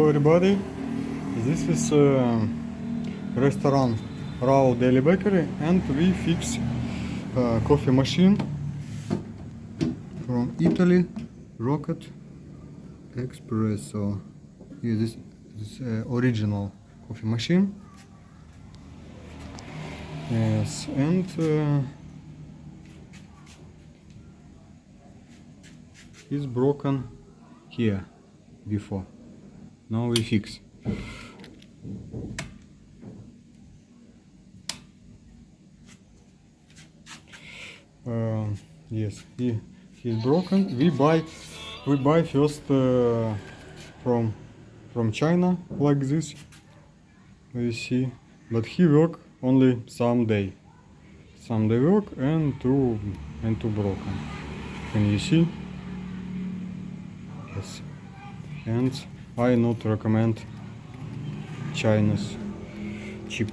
Hello everybody, this is restaurant RAU Daily Bakery, and we fix coffee machine from Italy, Rocket Espresso. Yeah, this original coffee machine. Yes, and it's broken here before. Now we fix. Yes, he's broken. We buy first from China like this. You see, but he work only someday work and two broken. Can you see? Yes, and I not recommend China's cheap.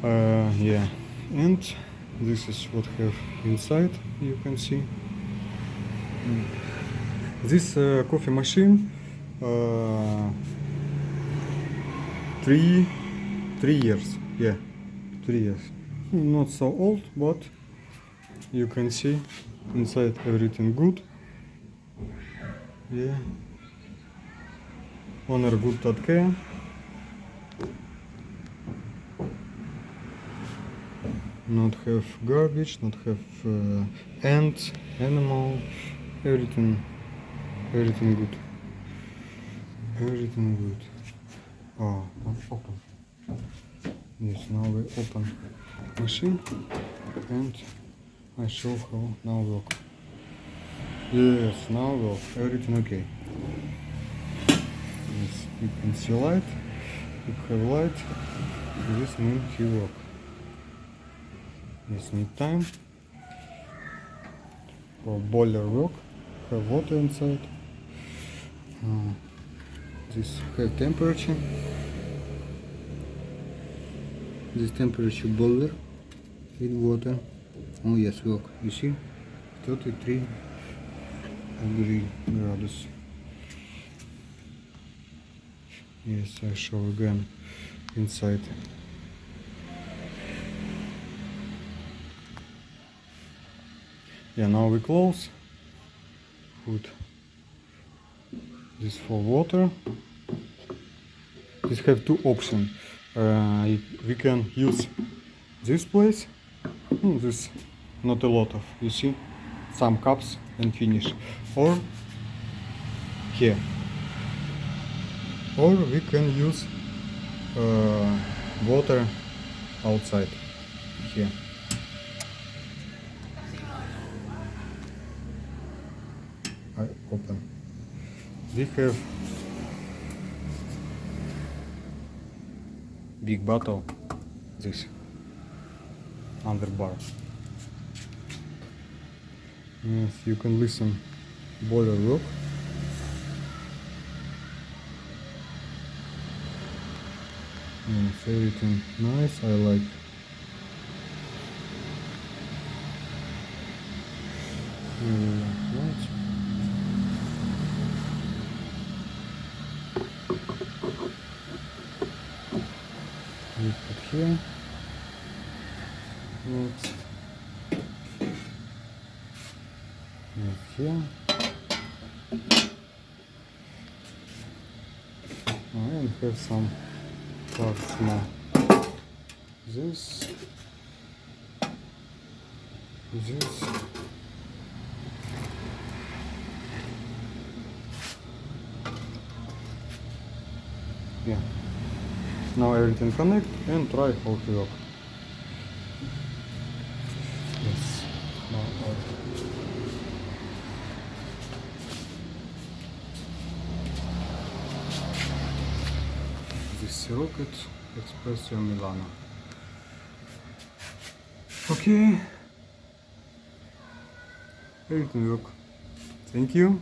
Yeah, and this is what have inside. You can see this coffee machine. 3 years. Yeah, 3 years. Not so old, but you can see inside everything good. Yeah, owner good take care. Not have garbage, not have ants, animal, everything good. Everything good. Oh, open. Yes, now we open machine and I show how now work. Yes, now work. Everything okay. Yes, you can see light. You have light. This means he work. Yes, need time for boiler work. Have water inside. This have temperature. This temperature boiler with water. Oh yes, work. You see, 33 degree gradus. Yes, I show again inside. Yeah, now we close. Put this for water. This have two options. We can use this place. This not a lot of, you see, some cups and finish. Or here. Or we can use water outside here. I open. We have big bottle, this under bar. Yes, you can listen boiler work. Yes, everything nice, I like. Right. We put here. Next. Next here. And have some parts now. This. Yeah. Now everything connect and try how to work. Yes. Now this Rocket Espresso Milano. Okay. Everything work. Thank you.